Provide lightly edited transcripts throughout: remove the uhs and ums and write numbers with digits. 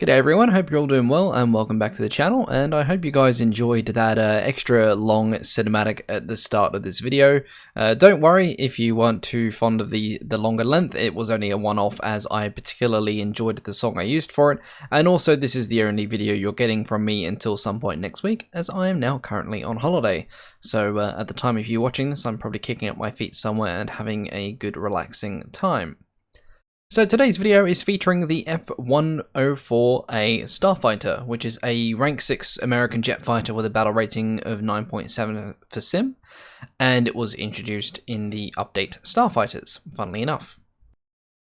G'day everyone, hope you're all doing well and welcome back to the channel, and I hope you guys enjoyed that extra long cinematic at the start of this video. Don't worry if you weren't too fond of the longer length, it was only a one-off as I particularly enjoyed the song I used for it, and also this is the only video you're getting from me until some point next week as I am now currently on holiday. So at the time of you watching this, I'm probably kicking up my feet somewhere and having a good relaxing time. So today's video is featuring the F104-A Starfighter, which is a rank 6 American jet fighter with a battle rating of 9.7 for sim, and it was introduced in the update Starfighters, funnily enough.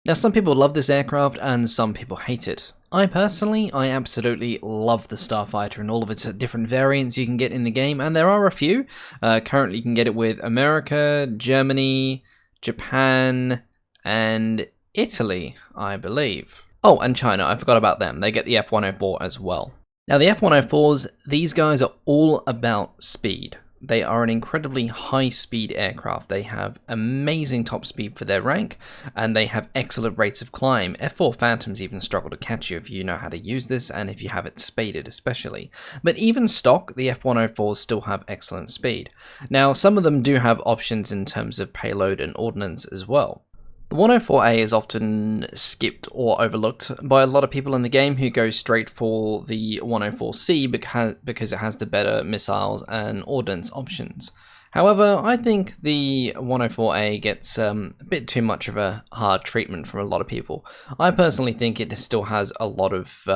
Now some people love this aircraft and some people hate it. I absolutely love the Starfighter and all of its different variants you can get in the game, and there are a few. Currently you can get it with America, Germany, Japan, and Italy, I believe. Oh, and China, I forgot about them. They get the F104 as well. Now the F104s, these guys are all about speed. They are an incredibly high speed aircraft. They have amazing top speed for their rank, and they have excellent rates of climb. F4 Phantoms even struggle to catch you if you know how to use this, and if you have it spaded especially. But even stock, the F104s still have excellent speed. Now some of them do have options in terms of payload and ordnance as well. The 104A is often skipped or overlooked by a lot of people in the game who go straight for the 104C because it has the better missiles and ordnance options. However, I think the 104A gets a bit too much of a hard treatment from a lot of people. I personally think it still has a lot of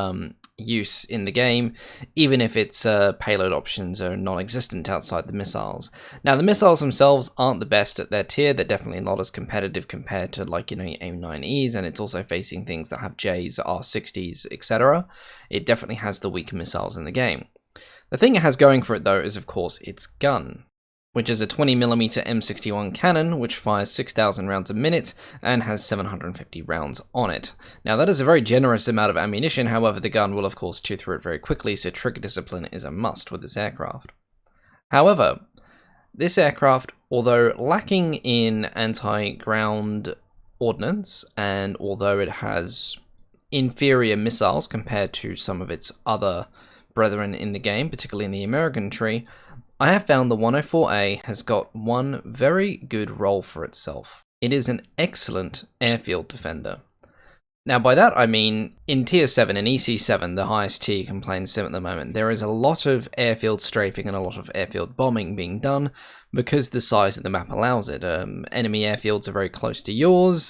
use in the game, even if its payload options are non-existent outside the missiles. Now, the missiles themselves aren't the best at their tier. They're definitely not as competitive compared to, like, your AIM-9Es, and it's also facing things that have Js, R60s, etc. It definitely has the weaker missiles in the game. The thing it has going for it, though, is, of course, its gun, which is a 20mm M61 cannon, which fires 6,000 rounds a minute and has 750 rounds on it. Now that is a very generous amount of ammunition, however the gun will of course chew through it very quickly, so trigger discipline is a must with this aircraft. However, this aircraft, although lacking in anti-ground ordnance, and although it has inferior missiles compared to some of its other brethren in the game, particularly in the American tree, I have found the 104A has got one very good role for itself. It is an excellent airfield defender. Now by that I mean, in Tier 7 and EC7, the highest tier you can play in sim at the moment, there is a lot of airfield strafing and a lot of airfield bombing being done because the size of the map allows it. Enemy airfields are very close to yours.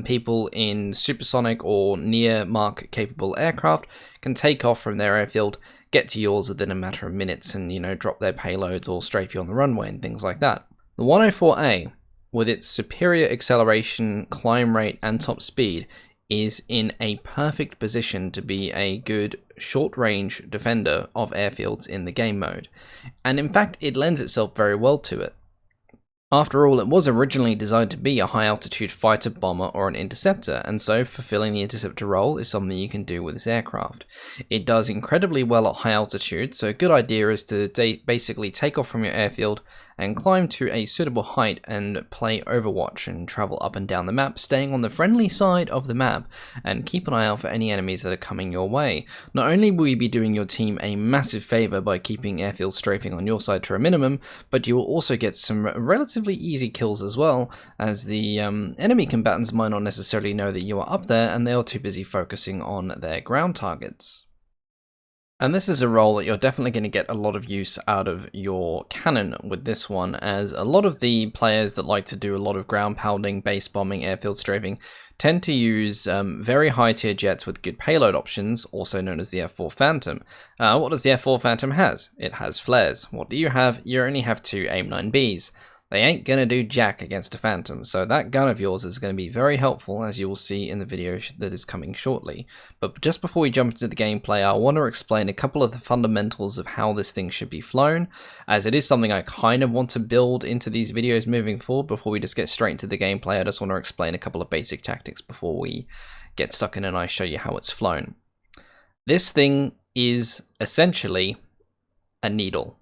People in supersonic or near Mach capable aircraft can take off from their airfield, get to yours within a matter of minutes and, drop their payloads or strafe you on the runway and things like that. The 104A, with its superior acceleration, climb rate and top speed, is in a perfect position to be a good short-range defender of airfields in the game mode. And in fact, it lends itself very well to it. After all, it was originally designed to be a high-altitude fighter, bomber, or an interceptor, and so fulfilling the interceptor role is something you can do with this aircraft. It does incredibly well at high altitude, so a good idea is to basically take off from your airfield and climb to a suitable height and play Overwatch and travel up and down the map, staying on the friendly side of the map, and keep an eye out for any enemies that are coming your way. Not only will you be doing your team a massive favour by keeping airfield strafing on your side to a minimum, but you will also get some relatively easy kills as well, as the enemy combatants might not necessarily know that you are up there and they are too busy focusing on their ground targets. And this is a role that you're definitely going to get a lot of use out of your cannon with this one, as a lot of the players that like to do a lot of ground pounding, base bombing, airfield strafing tend to use very high tier jets with good payload options, also known as the F4 Phantom. What does the F4 Phantom has? It has flares. What do you have? You only have two AIM-9Bs. They ain't gonna do jack against a Phantom, so that gun of yours is going to be very helpful, as you will see in the video that is coming shortly. But just before we jump into the gameplay, I want to explain a couple of the fundamentals of how this thing should be flown, as it is something I kind of want to build into these videos moving forward. Before we just get straight into the gameplay, I just want to explain a couple of basic tactics before we get stuck in and I show you how it's flown. This thing is essentially a needle.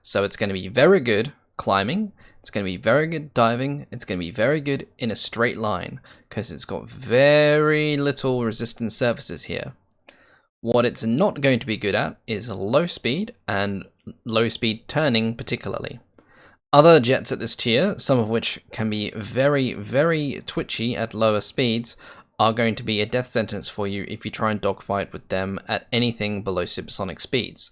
So it's going to be very good climbing, it's going to be very good diving, it's going to be very good in a straight line because it's got very little resistance surfaces here. What it's not going to be good at is low speed and low speed turning particularly. Other jets at this tier, some of which can be very, very twitchy at lower speeds, are going to be a death sentence for you if you try and dogfight with them at anything below supersonic speeds.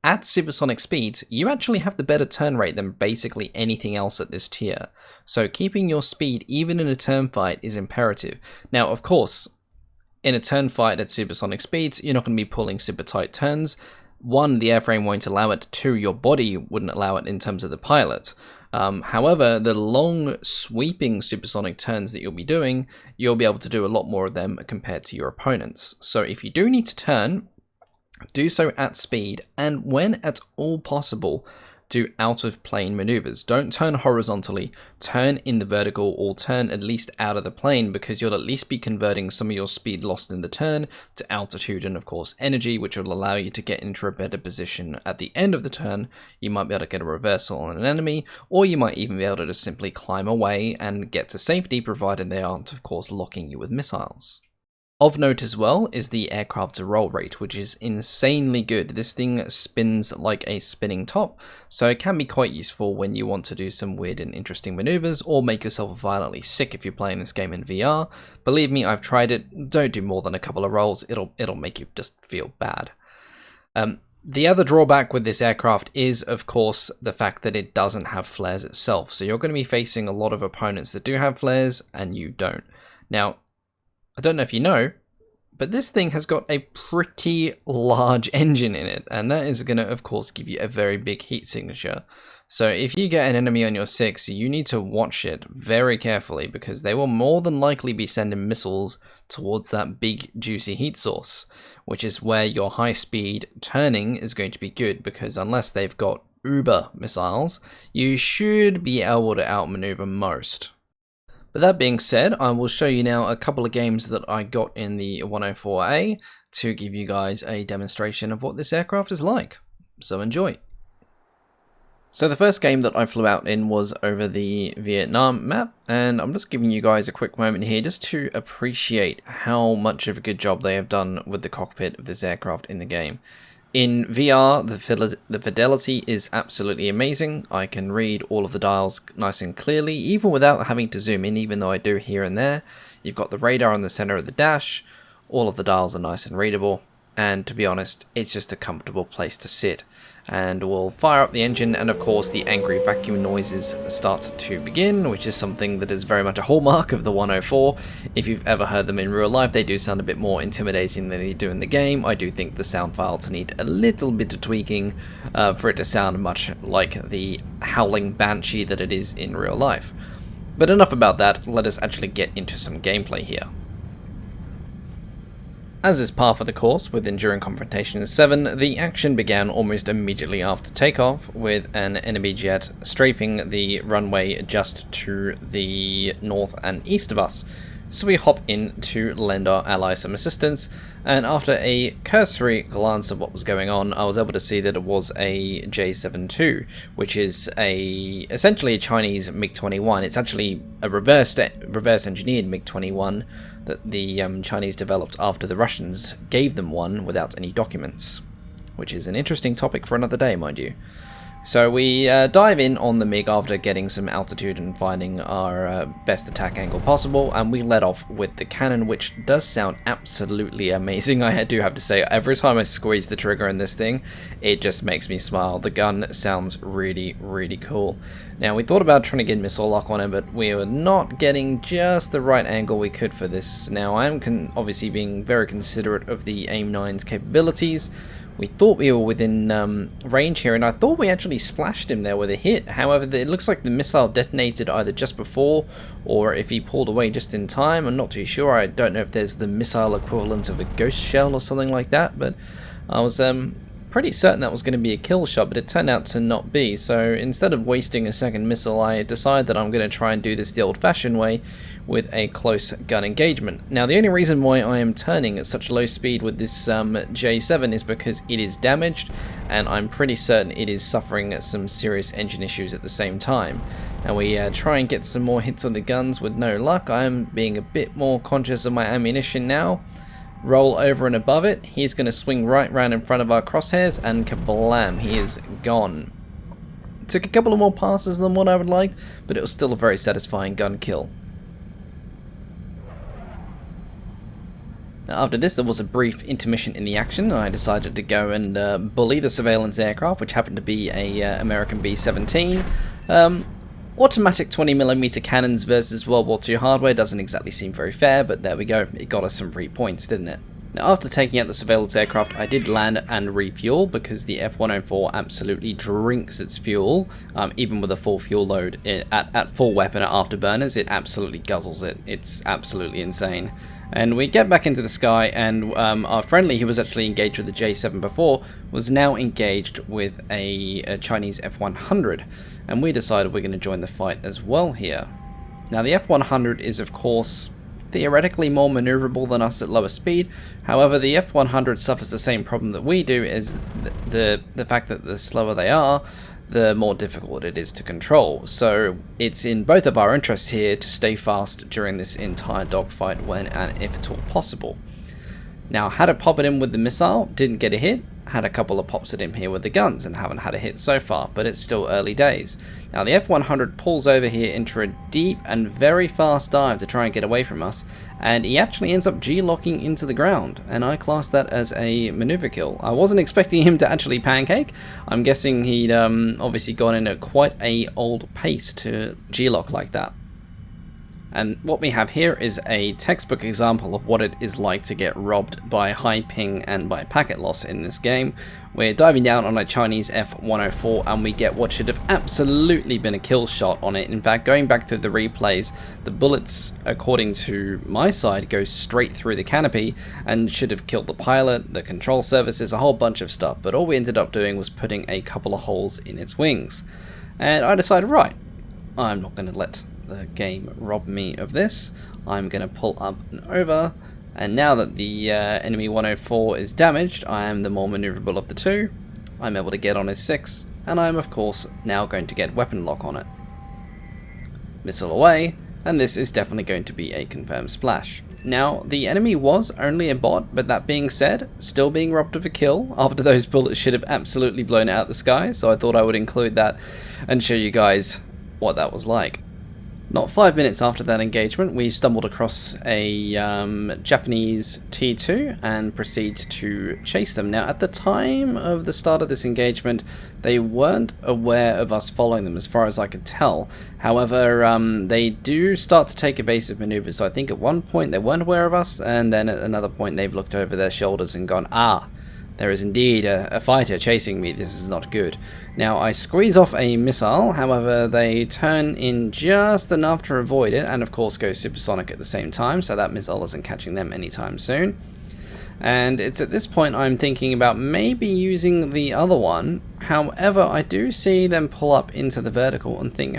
At supersonic speeds, you actually have the better turn rate than basically anything else at this tier, so keeping your speed even in a turn fight is imperative. Now, of course, in a turn fight at supersonic speeds, you're not going to be pulling super tight turns. One, the airframe won't allow it. Two, your body wouldn't allow it in terms of the pilot. However, the long sweeping supersonic turns that you'll be doing, you'll be able to do a lot more of them compared to your opponents. So if you do need to turn, do so at speed, and when at all possible, do out of plane maneuvers. Don't turn horizontally, turn in the vertical, or turn at least out of the plane, because you'll at least be converting some of your speed lost in the turn to altitude and of course energy, which will allow you to get into a better position at the end of the turn. You might be able to get a reversal on an enemy, or you might even be able to just simply climb away and get to safety, provided they aren't of course locking you with missiles. Of note as well is the aircraft's roll rate, which is insanely good. This thing spins like a spinning top, so it can be quite useful when you want to do some weird and interesting maneuvers or make yourself violently sick if you're playing this game in VR. Believe me, I've tried it. Don't do more than a couple of rolls. It'll make you just feel bad. The other drawback with this aircraft is, of course, the fact that it doesn't have flares itself. So you're going to be facing a lot of opponents that do have flares and you don't. Now, I don't know if you know, but this thing has got a pretty large engine in it, and that is going to, of course, give you a very big heat signature. So if you get an enemy on your 6, you need to watch it very carefully, because they will more than likely be sending missiles towards that big juicy heat source, which is where your high speed turning is going to be good, because unless they've got uber missiles, you should be able to outmaneuver most. But that being said, I will show you now a couple of games that I got in the F104-A to give you guys a demonstration of what this aircraft is like. So enjoy. So the first game that I flew out in was over the Vietnam map, and I'm just giving you guys a quick moment here just to appreciate how much of a good job they have done with the cockpit of this aircraft in the game. In VR, the fidelity is absolutely amazing. I can read all of the dials nice and clearly, even without having to zoom in, even though I do here and there. You've got the radar in the center of the dash, all of the dials are nice and readable, and to be honest, it's just a comfortable place to sit. And we'll fire up the engine, and of course the angry vacuum noises start to begin, which is something that is very much a hallmark of the 104. If you've ever heard them in real life, they do sound a bit more intimidating than they do in the game. I do think the sound files need a little bit of tweaking for it to sound much like the howling banshee that it is in real life. But enough about that, let us actually get into some gameplay here. As is par for the course with Enduring Confrontation 7, the action began almost immediately after takeoff, with an enemy jet strafing the runway just to the north and east of us. So we hop in to lend our ally some assistance, and after a cursory glance of what was going on, I was able to see that it was a J-72, which is essentially a Chinese MiG-21. It's actually a reverse engineered MiG-21 that the Chinese developed after the Russians gave them one without any documents, which is an interesting topic for another day, mind you. So we dive in on the MiG after getting some altitude and finding our best attack angle possible, and we let off with the cannon, which does sound absolutely amazing. I do have to say, every time I squeeze the trigger in this thing, it just makes me smile. The gun sounds really, really cool. Now, we thought about trying to get missile lock on it, but we were not getting just the right angle we could for this. Now, I am obviously being very considerate of the AIM-9's capabilities. We thought we were within range here, and I thought we actually splashed him there with a hit. However, it looks like the missile detonated either just before, or if he pulled away just in time. I'm not too sure. I don't know if there's the missile equivalent of a ghost shell or something like that, but I was pretty certain that was going to be a kill shot, but it turned out to not be. So instead of wasting a second missile, I decided that I'm going to try and do this the old-fashioned way with a close gun engagement. Now, the only reason why I am turning at such low speed with this J7 is because it is damaged, and I'm pretty certain it is suffering some serious engine issues at the same time. And we try and get some more hits on the guns with no luck. I am being a bit more conscious of my ammunition now, roll over and above it, he's going to swing right round in front of our crosshairs, and kablam, he is gone. Took a couple of more passes than what I would like, but it was still a very satisfying gun kill. Now, after this, there was a brief intermission in the action, and I decided to go and bully the surveillance aircraft, which happened to be a American B-17. Automatic 20mm cannons versus World War II hardware doesn't exactly seem very fair, but there we go, it got us some free points, didn't it? Now, after taking out the surveillance aircraft, I did land and refuel, because the F104 absolutely drinks its fuel. Even with a full fuel load, at full weapon at afterburners, it absolutely guzzles it. It's absolutely insane. And we get back into the sky, and our friendly, who was actually engaged with the J7 before, was now engaged with a Chinese F100. And we decided we're going to join the fight as well here. Now, the F100 is, of course, theoretically more maneuverable than us at lower speed. However, the F100 suffers the same problem that we do, is the fact that the slower they are, the more difficult it is to control. So it's in both of our interests here to stay fast during this entire dogfight when and if at all possible. Now, had to pop it in with the missile, didn't get a hit. Had a couple of pops at him here with the guns and haven't had a hit so far, but it's still early days. Now, the F100 pulls over here into a deep and very fast dive to try and get away from us, and he actually ends up G-locking into the ground, and I class that as a maneuver kill. I wasn't expecting him to actually pancake. I'm guessing he'd obviously gone in at quite a old pace to G-lock like that. And what we have here is a textbook example of what it is like to get robbed by high ping and by packet loss in this game. We're diving down on a Chinese F104 and we get what should have absolutely been a kill shot on it. In fact, going back through the replays, the bullets, according to my side, go straight through the canopy and should have killed the pilot, the control services, a whole bunch of stuff. But all we ended up doing was putting a couple of holes in its wings. And I decided, right, I'm not going to let the game rob me of this. I'm going to pull up and over, and now that the enemy 104 is damaged, I am the more maneuverable of the two. I'm able to get on his 6, and I'm of course now going to get weapon lock on it. Missile away, and this is definitely going to be a confirmed splash. Now, the enemy was only a bot, but that being said, still being robbed of a kill after those bullets should have absolutely blown it out the sky, so I thought I would include that and show you guys what that was like. Not 5 minutes after that engagement, we stumbled across a Japanese T2 and proceed to chase them. Now, at the time of the start of this engagement, they weren't aware of us following them, as far as I could tell. However, they do start to take evasive maneuvers. So I think at one point they weren't aware of us, and then at another point they've looked over their shoulders and gone, ah, there is indeed a fighter chasing me, this is not good. Now, I squeeze off a missile, however they turn in just enough to avoid it, and of course go supersonic at the same time, so that missile isn't catching them anytime soon. And it's at this point I'm thinking about maybe using the other one. However, I do see them pull up into the vertical and think,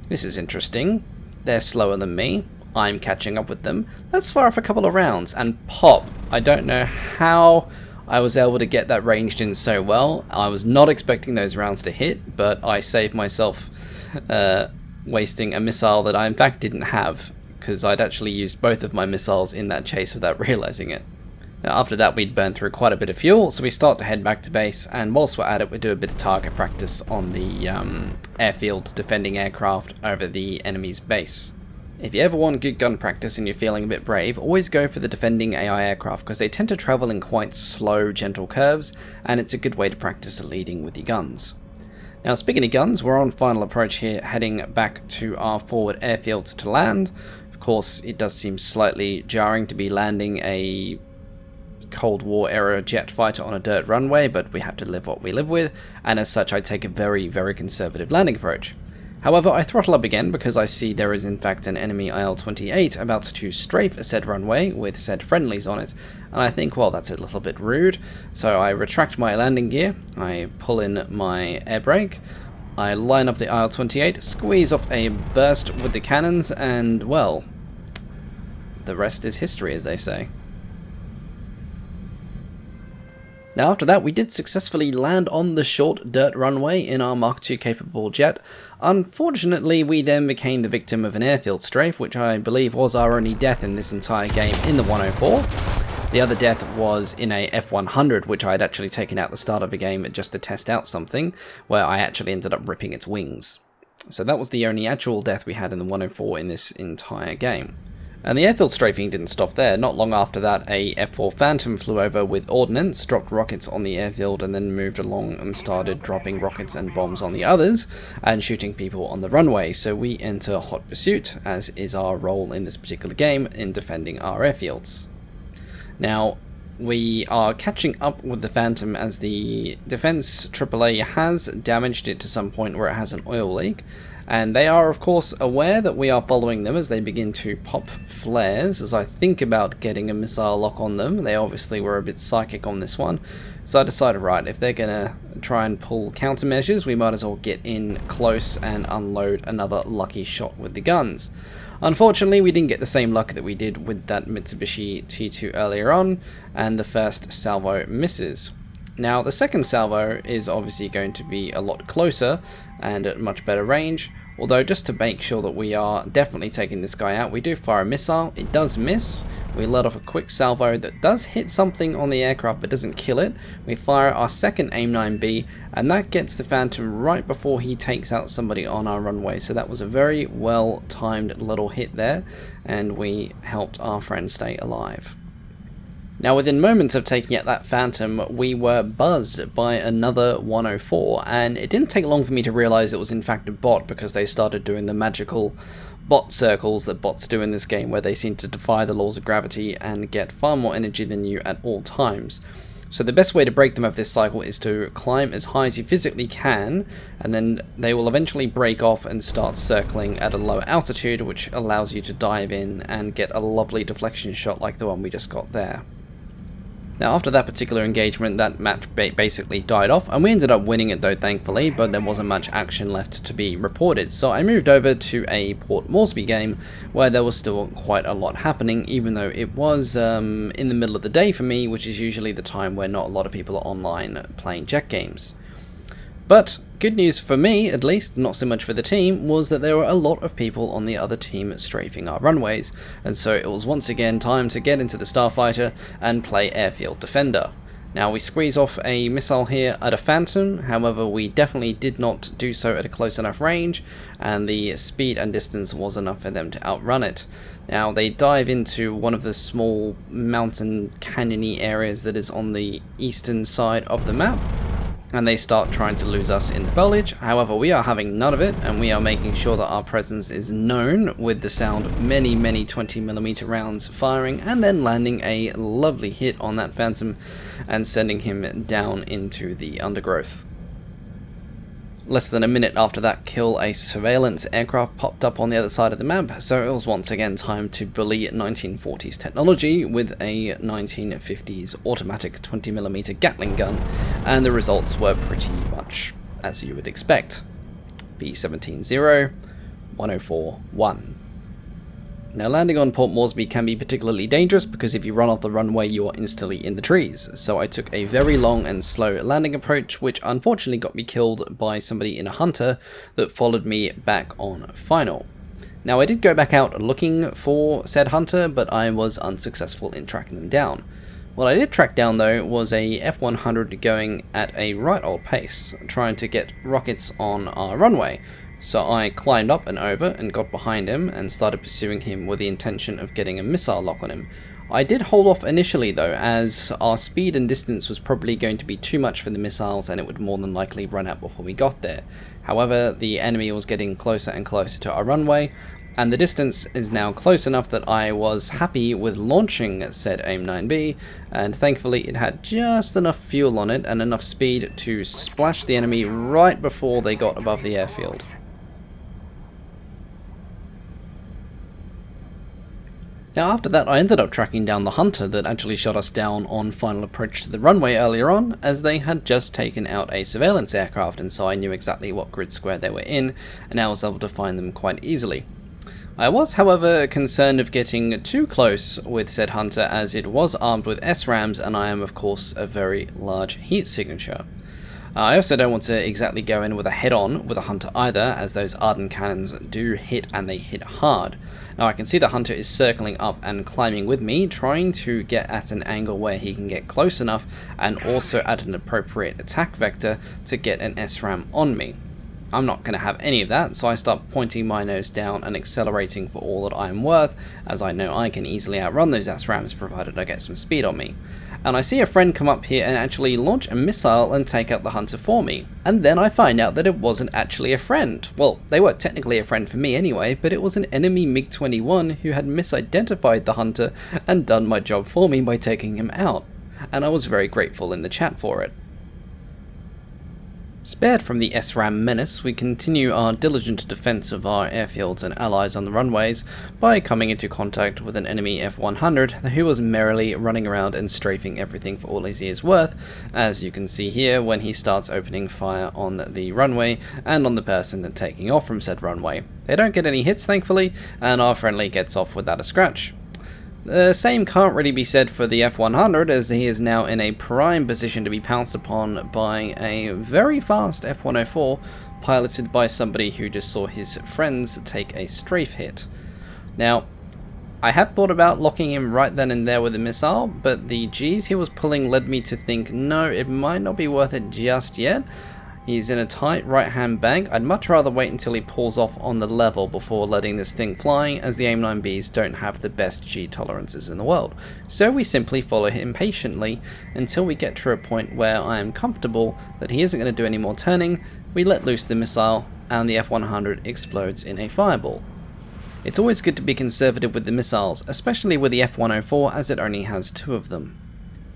this is interesting. They're slower than me. I'm catching up with them. Let's fire off a couple of rounds and pop. I don't know how I was able to get that ranged in so well. I was not expecting those rounds to hit, but I saved myself wasting a missile that I in fact didn't have, because I'd actually used both of my missiles in that chase without realizing it. Now, after that, we'd burned through quite a bit of fuel, so we start to head back to base, and whilst we're at it, we do a bit of target practice on the airfield defending aircraft over the enemy's base. If you ever want good gun practice and you're feeling a bit brave, always go for the defending AI aircraft, because they tend to travel in quite slow, gentle curves, and it's a good way to practice leading with your guns. Now, speaking of guns, we're on final approach here, heading back to our forward airfield to land. Of course, it does seem slightly jarring to be landing a Cold War era jet fighter on a dirt runway, but we have to live what we live with, and as such I take a very, very conservative landing approach. However, I throttle up again because I see there is in fact an enemy IL-28 about to strafe said runway with said friendlies on it, and I think, well, that's a little bit rude, so I retract my landing gear, I pull in my air brake, I line up the IL-28, squeeze off a burst with the cannons, and, well, the rest is history, as they say. Now after that, we did successfully land on the short dirt runway in our Mark II capable jet. Unfortunately, we then became the victim of an airfield strafe, which I believe was our only death in this entire game in the 104. The other death was in a F100, which I had actually taken out at the start of the game just to test out something, where I actually ended up ripping its wings. So that was the only actual death we had in the 104 in this entire game. And the airfield strafing didn't stop there. Not long after that, a F4 Phantom flew over with ordnance, dropped rockets on the airfield, and then moved along and started dropping rockets and bombs on the others, and shooting people on the runway. So we enter hot pursuit, as is our role in this particular game, in defending our airfields. Now, we are catching up with the Phantom as the defense AAA has damaged it to some point where it has an oil leak. And they are, of course, aware that we are following them as they begin to pop flares. As I think about getting a missile lock on them, they obviously were a bit psychic on this one. So I decided, right, if they're going to try and pull countermeasures, we might as well get in close and unload another lucky shot with the guns. Unfortunately, we didn't get the same luck that we did with that Mitsubishi T2 earlier on, and the first salvo misses. Now, the second salvo is obviously going to be a lot closer and at much better range, although just to make sure that we are definitely taking this guy out, we do fire a missile. It does miss. We let off a quick salvo that does hit something on the aircraft but doesn't kill it. We fire our second AIM-9B, and that gets the Phantom right before he takes out somebody on our runway. So that was a very well timed little hit there, and we helped our friend stay alive. Now, within moments of taking out that Phantom, we were buzzed by another 104, and it didn't take long for me to realize it was in fact a bot, because they started doing the magical bot circles that bots do in this game, where they seem to defy the laws of gravity and get far more energy than you at all times. So the best way to break them of this cycle is to climb as high as you physically can, and then they will eventually break off and start circling at a lower altitude, which allows you to dive in and get a lovely deflection shot like the one we just got there. Now, after that particular engagement, that match basically died off, and we ended up winning it though, thankfully, but there wasn't much action left to be reported. So I moved over to a Port Moresby game, where there was still quite a lot happening, even though it was in the middle of the day for me, which is usually the time where not a lot of people are online playing jet games. But good news for me, at least, not so much for the team, was that there were a lot of people on the other team strafing our runways, and so it was once again time to get into the Starfighter and play Airfield Defender. Now, we squeeze off a missile here at a Phantom, however we definitely did not do so at a close enough range, and the speed and distance was enough for them to outrun it. Now, they dive into one of the small mountain canyony areas that is on the eastern side of the map, and they start trying to lose us in the foliage. However, we are having none of it, and we are making sure that our presence is known with the sound of many 20mm rounds firing, and then landing a lovely hit on that Phantom and sending him down into the undergrowth. Less than a minute after that kill, a surveillance aircraft popped up on the other side of the map, so it was once again time to bully 1940s technology with a 1950s automatic 20mm Gatling gun, and the results were pretty much as you would expect. B-17-0, 104-1. Now, landing on Port Moresby can be particularly dangerous because if you run off the runway, you are instantly in the trees. So I took a very long and slow landing approach, which unfortunately got me killed by somebody in a Hunter that followed me back on final. Now, I did go back out looking for said Hunter, but I was unsuccessful in tracking them down. What I did track down, though, was a F100 going at a right old pace, trying to get rockets on our runway. So I climbed up and over and got behind him and started pursuing him with the intention of getting a missile lock on him. I did hold off initially though, as our speed and distance was probably going to be too much for the missiles and it would more than likely run out before we got there. However, the enemy was getting closer and closer to our runway, and the distance is now close enough that I was happy with launching said AIM-9B, and thankfully it had just enough fuel on it and enough speed to splash the enemy right before they got above the airfield. Now, after that, I ended up tracking down the Hunter that actually shot us down on final approach to the runway earlier on, as they had just taken out a surveillance aircraft, and so I knew exactly what grid square they were in, and I was able to find them quite easily. I was, however, concerned of getting too close with said hunter, as it was armed with SRAMs and I am of course a very large heat signature. I also don't want to exactly go in with a head-on with a hunter either, as those Arden cannons do hit and they hit hard. Now I can see the hunter is circling up and climbing with me, trying to get at an angle where he can get close enough and also at an appropriate attack vector to get an SRAM on me. I'm not going to have any of that, so I start pointing my nose down and accelerating for all that I am worth, as I know I can easily outrun those SRAMs provided I get some speed on me. And I see a friend come up here and actually launch a missile and take out the hunter for me. And then I find out that it wasn't actually a friend. Well, they were technically a friend for me anyway, but it was an enemy MiG-21 who had misidentified the hunter and done my job for me by taking him out. And I was very grateful in the chat for it. Spared from the SRAM menace, we continue our diligent defense of our airfields and allies on the runways by coming into contact with an enemy F100 who was merrily running around and strafing everything for all his ears worth, as you can see here when he starts opening fire on the runway and on the person taking off from said runway. They don't get any hits thankfully, and our friendly gets off without a scratch. The same can't really be said for the F100, as he is now in a prime position to be pounced upon by a very fast F104 piloted by somebody who just saw his friends take a strafe hit. Now, I had thought about locking him right then and there with a missile, but the G's he was pulling led me to think, no, it might not be worth it just yet. He's in a tight right-hand bank. I'd much rather wait until he pulls off on the level before letting this thing fly, as the AIM-9Bs don't have the best G tolerances in the world. So we simply follow him patiently until we get to a point where I am comfortable that he isn't going to do any more turning. We let loose the missile and the F100 explodes in a fireball. It's always good to be conservative with the missiles, especially with the F104 as it only has 2 of them.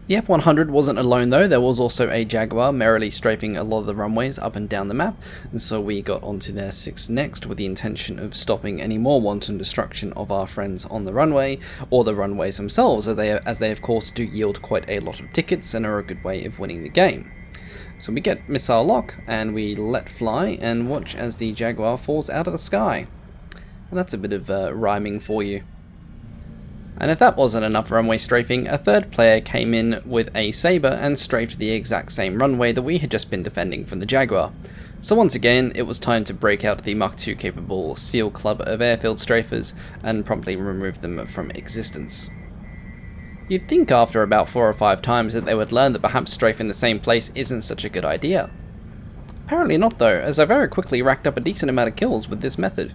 The F100 wasn't alone though, there was also a Jaguar merrily strafing a lot of the runways up and down the map, and so we got onto their 6 next with the intention of stopping any more wanton destruction of our friends on the runway, or the runways themselves, as they of course do yield quite a lot of tickets and are a good way of winning the game. So we get missile lock, and we let fly, and watch as the Jaguar falls out of the sky. And that's a bit of rhyming for you. And if that wasn't enough runway strafing, a third player came in with a Sabre and strafed the exact same runway that we had just been defending from the Jaguar. So once again, it was time to break out the Mach 2 capable SEAL club of airfield strafers and promptly remove them from existence. You'd think after about 4 or 5 times that they would learn that perhaps strafing the same place isn't such a good idea. Apparently not though, as I very quickly racked up a decent amount of kills with this method.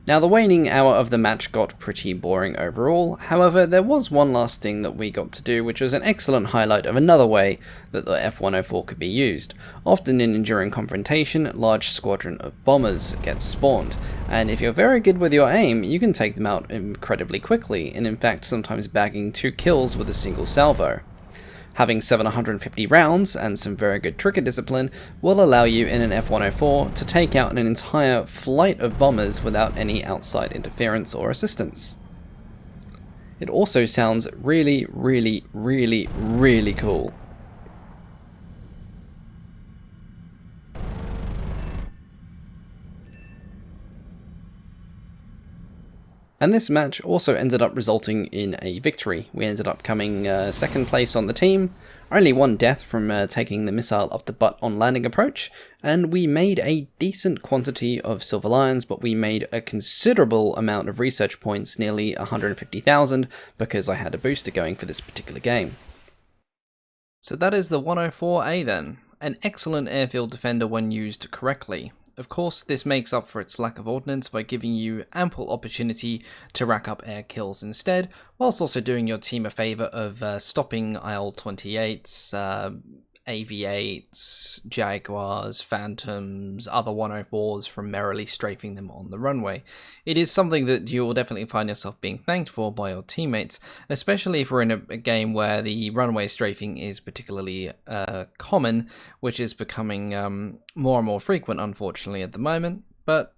Now the waning hour of the match got pretty boring overall, however there was one last thing that we got to do, which was an excellent highlight of another way that the F104 could be used. Often in enduring confrontation, large squadron of bombers get spawned, and if you're very good with your aim, you can take them out incredibly quickly, and in fact sometimes bagging 2 kills with a single salvo. Having 750 rounds and some very good trigger discipline will allow you in an F104 to take out an entire flight of bombers without any outside interference or assistance. It also sounds really, really, really, really cool. And this match also ended up resulting in a victory. We ended up coming second place on the team, only 1 death from taking the missile up the butt on landing approach, and we made a decent quantity of Silver Lions, but we made a considerable amount of research points, nearly 150,000, because I had a booster going for this particular game. So that is the 104-A then, an excellent airfield defender when used correctly. Of course, this makes up for its lack of ordnance by giving you ample opportunity to rack up air kills instead, whilst also doing your team a favour of stopping IL-28s, AV-8s, Jaguars, Phantoms, other 104s from merrily strafing them on the runway. It is something that you will definitely find yourself being thanked for by your teammates, especially if we're in a game where the runway strafing is particularly common, which is becoming more and more frequent unfortunately at the moment, but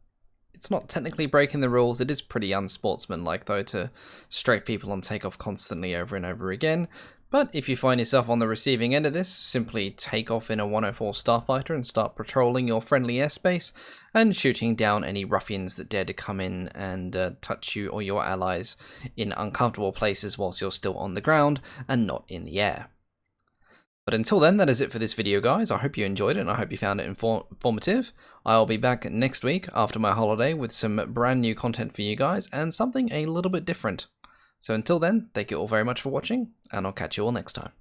it's not technically breaking the rules. It is pretty unsportsmanlike though to strafe people on takeoff constantly over and over again, But if you find yourself on the receiving end of this, simply take off in a 104 starfighter and start patrolling your friendly airspace and shooting down any ruffians that dare to come in and touch you or your allies in uncomfortable places whilst you're still on the ground and not in the air. But until then, that is it for this video, guys. I hope you enjoyed it and I hope you found it informative. I'll be back next week after my holiday with some brand new content for you guys and something a little bit different. So until then, thank you all very much for watching, and I'll catch you all next time.